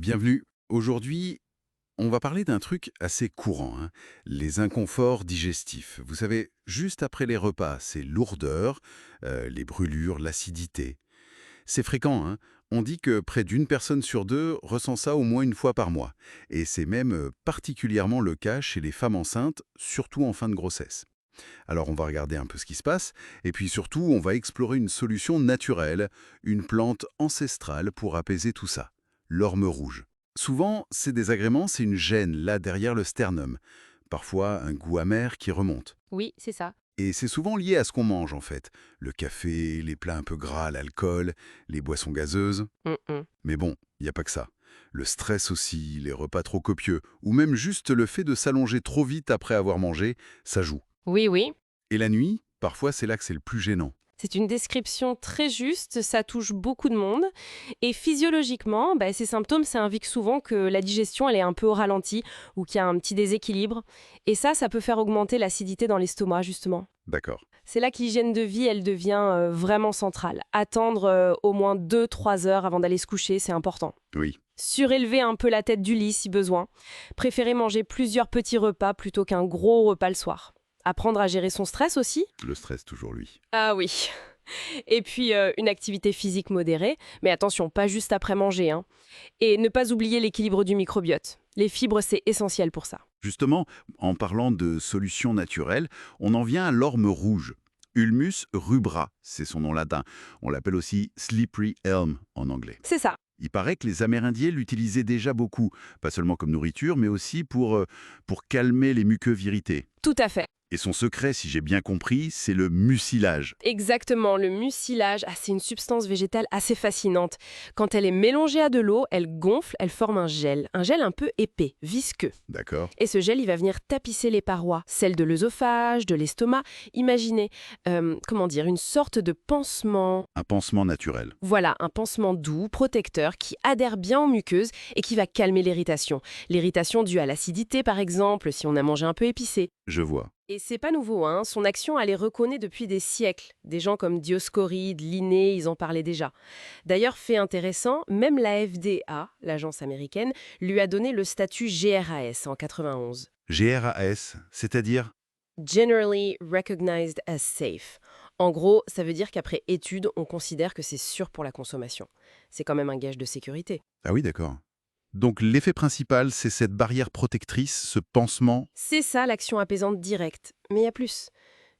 Bienvenue. Aujourd'hui, on va parler d'un truc assez courant, hein, les inconforts digestifs. Vous savez, juste après les repas, ces lourdeurs, les brûlures, l'acidité. C'est fréquent, hein. On dit que près d'une personne sur deux ressent ça au moins une fois par mois. Et c'est même particulièrement le cas chez les femmes enceintes, surtout en fin de grossesse. Alors on va regarder un peu ce qui se passe, et puis surtout on va explorer une solution naturelle, une plante ancestrale pour apaiser tout ça, l'orme rouge. Souvent, ces désagréments, c'est une gêne là derrière le sternum, parfois un goût amer qui remonte. Oui, c'est ça. Et c'est souvent lié à ce qu'on mange en fait, le café, les plats un peu gras, l'alcool, les boissons gazeuses. Mm, mm. Mais bon, il n'y a pas que ça. Le stress aussi, les repas trop copieux, ou même juste le fait de s'allonger trop vite après avoir mangé, ça joue. Oui, oui. Et la nuit, parfois c'est là que c'est le plus gênant. C'est une description très juste, ça touche beaucoup de monde. Et physiologiquement, ces symptômes, ça indique souvent que la digestion, elle est un peu au ralenti ou qu'il y a un petit déséquilibre. Et ça peut faire augmenter l'acidité dans l'estomac, justement. D'accord. C'est là que l'hygiène de vie, elle devient vraiment centrale. Attendre au moins 2-3 heures avant d'aller se coucher, c'est important. Oui, Surélever un peu la tête du lit si besoin. Préférer manger plusieurs petits repas plutôt qu'un gros repas le soir. Apprendre à gérer son stress aussi. le stress toujours lui. Ah oui. Et puis une activité physique modérée, mais attention, pas juste après manger, hein. Et ne pas oublier l'équilibre du microbiote. Les fibres, c'est essentiel pour ça. Justement, en parlant de solutions naturelles, on en vient à l'orme rouge. Ulmus rubra, c'est son nom latin. On l'appelle aussi slippery elm en anglais. C'est ça. Il paraît que les Amérindiens l'utilisaient déjà beaucoup, pas seulement comme nourriture, mais aussi pour calmer les muqueuses irritées. Tout à fait. Et son secret, si j'ai bien compris, c'est le mucilage. Exactement, le mucilage, c'est une substance végétale assez fascinante. Quand elle est mélangée à de l'eau, elle gonfle, elle forme un gel un peu épais, visqueux. D'accord. Et ce gel, il va venir tapisser les parois, celles de l'œsophage, de l'estomac. Imaginez, une sorte de pansement. Un pansement naturel. Voilà, un pansement doux, protecteur, qui adhère bien aux muqueuses et qui va calmer l'irritation. L'irritation due à l'acidité, par exemple, si on a mangé un peu épicé. Je vois. Et c'est pas nouveau, hein. Son action, elle est reconnue depuis des siècles. Des gens comme Dioscoride, Linné, ils en parlaient déjà. D'ailleurs, fait intéressant, même la FDA, l'agence américaine, lui a donné le statut GRAS en 91. GRAS, c'est-à-dire? Generally Recognized as Safe. En gros, ça veut dire qu'après étude, on considère que c'est sûr pour la consommation. C'est quand même un gage de sécurité. Ah oui, d'accord. Donc l'effet principal, c'est cette barrière protectrice, ce pansement. C'est ça l'action apaisante directe. Mais il y a plus.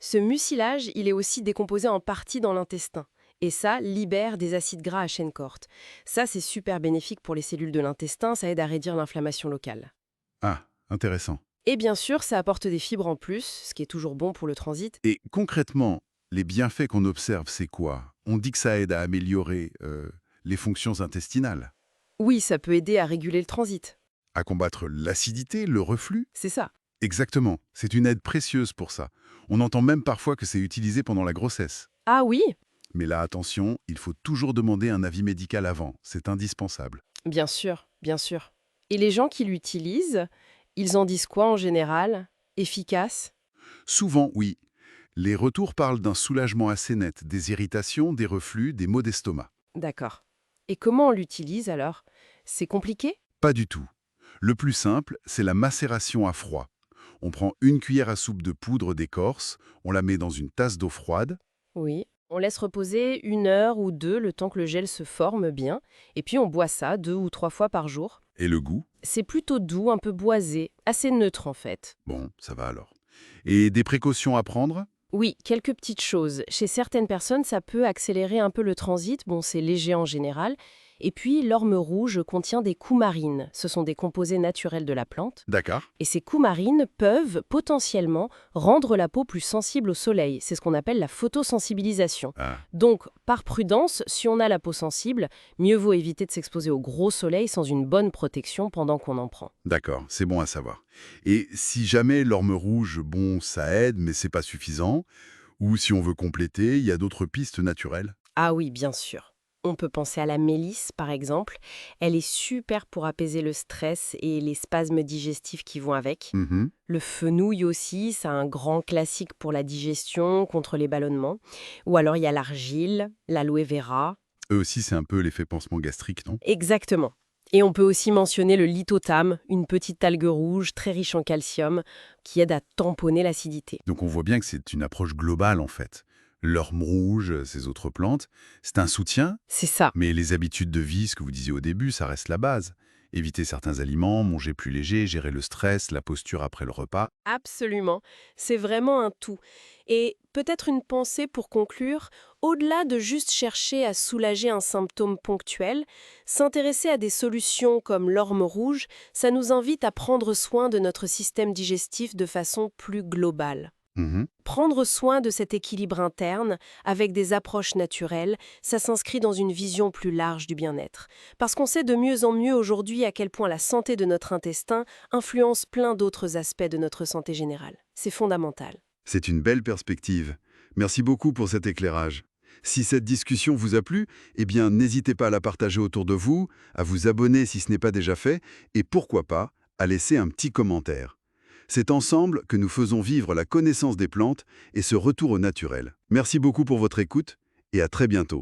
Ce mucilage, il est aussi décomposé en partie dans l'intestin. Et ça libère des acides gras à chaîne courte. Ça, c'est super bénéfique pour les cellules de l'intestin, ça aide à réduire l'inflammation locale. Ah, intéressant. Et bien sûr, ça apporte des fibres en plus, ce qui est toujours bon pour le transit. Et concrètement, les bienfaits qu'on observe, c'est quoi? On dit que ça aide à améliorer les fonctions intestinales, Oui, ça peut aider à réguler le transit. à combattre l'acidité, le reflux. C'est ça. Exactement, c'est une aide précieuse pour ça. On entend même parfois que c'est utilisé pendant la grossesse. Ah oui. Mais là, attention, il faut toujours demander un avis médical avant, c'est indispensable. Bien sûr, bien sûr. Et les gens qui l'utilisent, ils en disent quoi en général? Efficace? Souvent, oui, les retours parlent d'un soulagement assez net, des irritations, des reflux, des maux d'estomac. D'accord. Et comment on l'utilise alors? C'est compliqué? Pas du tout. Le plus simple, c'est la macération à froid. On prend une cuillère à soupe de poudre d'écorce, on la met dans une tasse d'eau froide. Oui. On laisse reposer 1 heure ou 2 le temps que le gel se forme bien, et puis on boit ça 2 ou 3 fois par jour. Et le goût? C'est plutôt doux, un peu boisé, assez neutre en fait. Bon, ça va alors. Et des précautions à prendre? Oui, quelques petites choses. Chez certaines personnes, ça peut accélérer un peu le transit, bon c'est léger en général. Et puis l'orme rouge contient des coumarines, ce sont des composés naturels de la plante. D'accord. Et ces coumarines peuvent potentiellement rendre la peau plus sensible au soleil. C'est ce qu'on appelle la photosensibilisation. Ah, Donc, par prudence, si on a la peau sensible, mieux vaut éviter de s'exposer au gros soleil sans une bonne protection pendant qu'on en prend. d'accord, c'est bon à savoir. Et si jamais l'orme rouge, bon, ça aide, mais c'est pas suffisant, ou si on veut compléter, il y a d'autres pistes naturelles? Ah oui, bien sûr. On peut penser à la mélisse, par exemple. Elle est super pour apaiser le stress et les spasmes digestifs qui vont avec. Mhm. Le fenouil aussi, c'est un grand classique pour la digestion, contre les ballonnements. Ou alors il y a l'argile, l'aloe vera. Eux aussi, c'est un peu l'effet pansement gastrique, non? Exactement. Et on peut aussi mentionner le lithotame, une petite algue rouge très riche en calcium, qui aide à tamponner l'acidité. Donc on voit bien que c'est une approche globale en fait. L'orme rouge, ces autres plantes, c'est un soutien, C'est ça. mais les habitudes de vie, ce que vous disiez au début, ça reste la base. Éviter certains aliments, manger plus léger, gérer le stress, la posture après le repas. Absolument. C'est vraiment un tout. Et peut-être une pensée pour conclure, au-delà de juste chercher à soulager un symptôme ponctuel, s'intéresser à des solutions comme l'orme rouge, ça nous invite à prendre soin de notre système digestif de façon plus globale. Mhm. Prendre soin de cet équilibre interne avec des approches naturelles, ça s'inscrit dans une vision plus large du bien-être. Parce qu'on sait de mieux en mieux aujourd'hui à quel point la santé de notre intestin influence plein d'autres aspects de notre santé générale. C'est fondamental. C'est une belle perspective. Merci beaucoup pour cet éclairage. Si cette discussion vous a plu, eh bien n'hésitez pas à la partager autour de vous, à vous abonner si ce n'est pas déjà fait, et pourquoi pas, à laisser un petit commentaire. C'est ensemble que nous faisons vivre la connaissance des plantes et ce retour au naturel. Merci beaucoup pour votre écoute et à très bientôt.